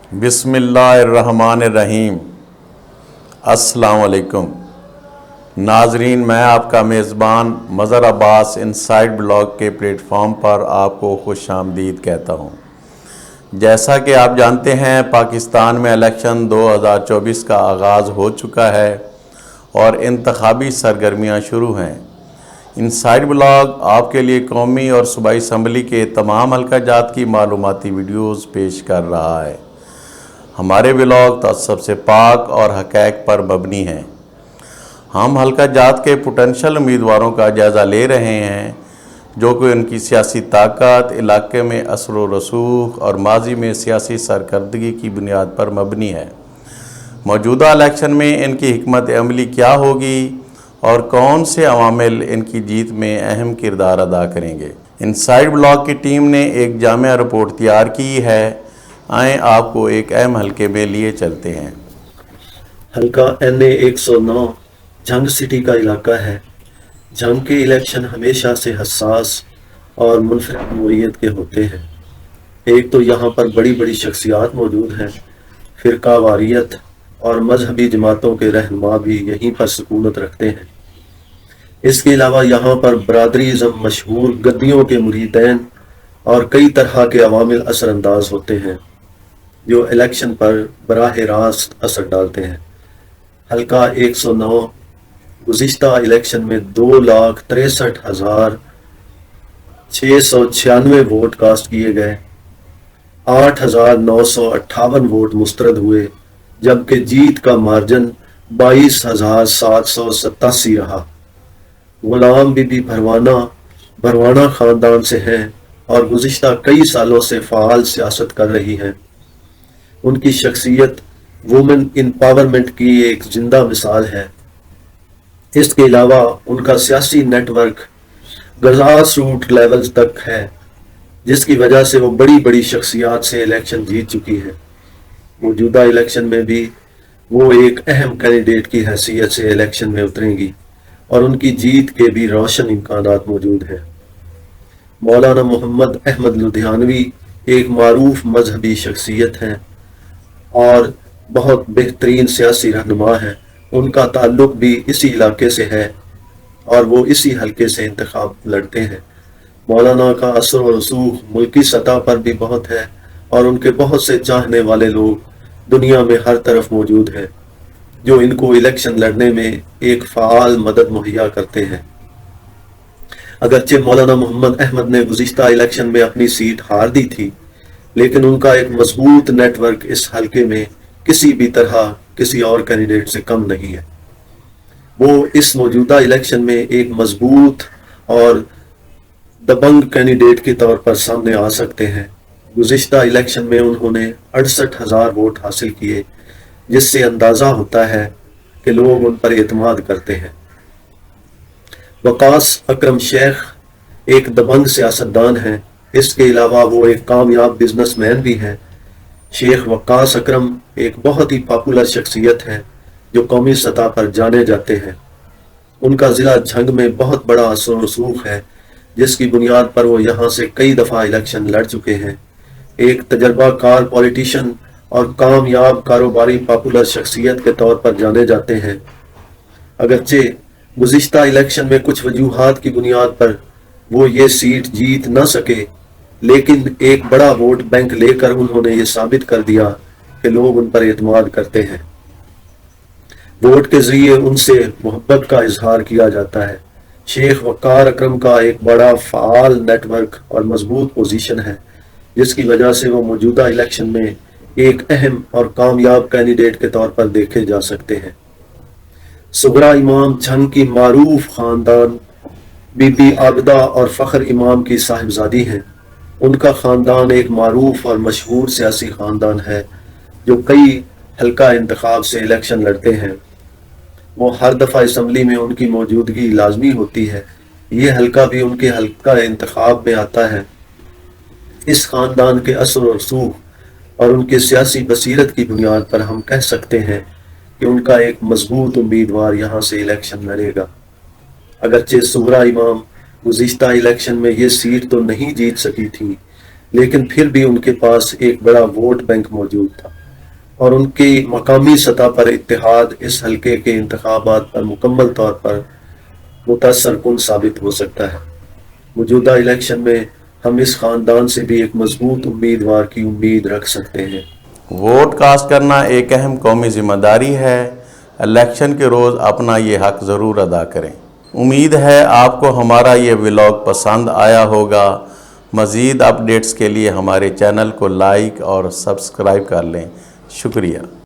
बिस्मिल्लाहिर्रहमानिर्रहीम। अस्सलाम वालेकुम नाजरीन, मैं आपका मेज़बान मज़हर अब्बास इनसाइड ब्लॉग के प्लेटफॉर्म पर आपको खुश आमदीद कहता हूँ। जैसा कि आप जानते हैं, पाकिस्तान में इलेक्शन 2024 का आगाज़ हो चुका है और इंतखाबी सरगर्मियाँ शुरू हैं। इनसाइड ब्लॉग आपके लिए कौमी और सूबाई असम्बली के तमाम हल्का जात की मालूमाती वीडियोज़ पेश कर रहा है। हमारे ब्लॉग तअस्सुब से पाक और हक़ाइक़ पर मबनी हैं। हम हल्का जात के पोटेंशियल उम्मीदवारों का जायज़ा ले रहे हैं, जो कि उनकी सियासी ताकत, इलाके में असर व रसूख और माजी में सियासी सरकर्दगी की बुनियाद पर मबनी है। मौजूदा इलेक्शन में इनकी हिकमत अमली क्या होगी और कौन से अवामिल इनकी जीत में अहम किरदार अदा करेंगे। इनसाइड ब्लॉग की टीम ने एक जामिया रिपोर्ट तैयार की है। आएँ आपको एक अहम हल्के में लिए चलते हैं। हल्का NA 109 जंग सिटी का इलाका है। जंग के इलेक्शन हमेशा से हसास और मुनफरद नौइयत के होते हैं। एक तो यहाँ पर बड़ी बड़ी शख्सियात मौजूद हैं, फ़िरका वारियत और मजहबी जमातों के रहनुमा भी यहीं पर सुकूनत रखते हैं। इसके अलावा यहाँ पर बरादरीज़म मशहूर गद्दियों के मुरीदैन और कई तरह के अवामिल असरअंदाज होते हैं, जो इलेक्शन पर बराह रास्त असर डालते हैं। हल्का 109 गुज़िश्ता इलेक्शन में 2,63,696 वोट कास्ट किए गए। 8,958 वोट मुस्तरद हुए, जबकि जीत का मार्जिन 22,787 रहा। गुलाम बीबी भरवाना ख़ानदान से हैं और गुज़िश्ता कई सालों से फ़ाल सियासत कर रही हैं। उनकी शख्सियत वुमेन एम्पावरमेंट की एक जिंदा मिसाल है। इसके अलावा उनका सियासी नेटवर्क ग्रास रूट लेवल्स तक है, जिसकी वजह से वो बड़ी बड़ी शख्सियात से इलेक्शन जीत चुकी है। मौजूदा इलेक्शन में भी वो एक अहम कैंडिडेट की हैसियत से इलेक्शन में उतरेंगी और उनकी जीत के भी रोशन इम्कानात मौजूद हैं। मौलाना मोहम्मद अहमद लुधियानवी एक मारूफ मजहबी शख्सियत हैं और बहुत बेहतरीन सियासी रहनुमा है। उनका ताल्लुक भी इसी इलाके से है और वो इसी हल्के से इंतखाब लड़ते हैं। मौलाना का असर व रसूख मुल्की सतह पर भी बहुत है और उनके बहुत से चाहने वाले लोग दुनिया में हर तरफ मौजूद हैं, जो इनको इलेक्शन लड़ने में एक फ़ाल मदद मुहैया करते हैं। अगरचे मौलाना मोहम्मद अहमद ने गुज़िश्ता इलेक्शन में अपनी सीट हार दी थी, लेकिन उनका एक मजबूत नेटवर्क इस हल्के में किसी भी तरह किसी और कैंडिडेट से कम नहीं है। वो इस मौजूदा इलेक्शन में एक मजबूत और दबंग कैंडिडेट के तौर पर सामने आ सकते हैं। गुज़िश्ता इलेक्शन में उन्होंने 68,000 वोट हासिल किए, जिससे अंदाज़ा होता है कि लोग उन पर एतमाद करते हैं। वकास अकरम शेख एक दबंग सियासतदान हैं। इसके अलावा वो एक कामयाब बिजनेसमैन भी हैं। शेख वकास अकरम एक बहुत ही पॉपुलर शख्सियत है, जो कौमी सतह पर जाने जाते हैं। उनका ज़िला झंग में बहुत बड़ा असर व रसूख है, जिसकी बुनियाद पर वो यहाँ से कई दफ़ा इलेक्शन लड़ चुके हैं। एक तजर्बाकार पॉलिटिशियन और कामयाब कारोबारी पॉपुलर शख्सियत के तौर पर जाने जाते हैं। अगरचे गुज़िश्ता इलेक्शन में कुछ वजूहात की बुनियाद पर वो ये सीट जीत न सके, लेकिन एक बड़ा वोट बैंक लेकर उन्होंने ये साबित कर दिया कि लोग उन पर एतमाद करते हैं। वोट के जरिए उनसे मोहब्बत का इजहार किया जाता है। शेख वकार अकरम का एक बड़ा फ़ाल नेटवर्क और मजबूत पोजीशन है, जिसकी वजह से वो मौजूदा इलेक्शन में एक अहम और कामयाब कैंडिडेट के तौर पर देखे जा सकते हैं। सुगरा इमाम झंग की मारूफ ख़ानदान बीबी आबदा और फ़ख्र इमाम की साहिबजादी हैं। उनका ख़ानदान एक मारूफ और मशहूर सियासी ख़ानदान है, जो कई हल्का इंतखाब से इलेक्शन लड़ते हैं। वो हर दफ़ा असम्बली में उनकी मौजूदगी लाजमी होती है। ये हल्का भी उनके हल्का इंतखाब में आता है। इस ख़ानदान के असर और रसूख और उनके सियासी बसीरत की बुनियाद पर हम कह सकते हैं कि उनका एक मजबूत उम्मीदवार यहाँ से इलेक्शन लड़ेगा। अगरचे सुगरा इमाम गुज़िश्ता इलेक्शन में ये सीट तो नहीं जीत सकी थी, लेकिन फिर भी उनके पास एक बड़ा वोट बैंक मौजूद था। اور ان کی مقامی سطح پر اتحاد اس حلقے کے انتخابات پر مکمل طور پر متاثر کن ثابت ہو سکتا ہے۔ موجودہ الیکشن میں ہم اس خاندان سے بھی ایک مضبوط امیدوار کی امید رکھ سکتے ہیں۔ ووٹ کاسٹ کرنا ایک اہم قومی ذمہ داری ہے۔ الیکشن کے روز اپنا یہ حق ضرور ادا کریں۔ امید ہے آپ کو ہمارا یہ ولاگ پسند آیا ہوگا۔ مزید اپڈیٹس کے لیے ہمارے چینل کو لائک اور سبسکرائب کر لیں۔ شکریہ۔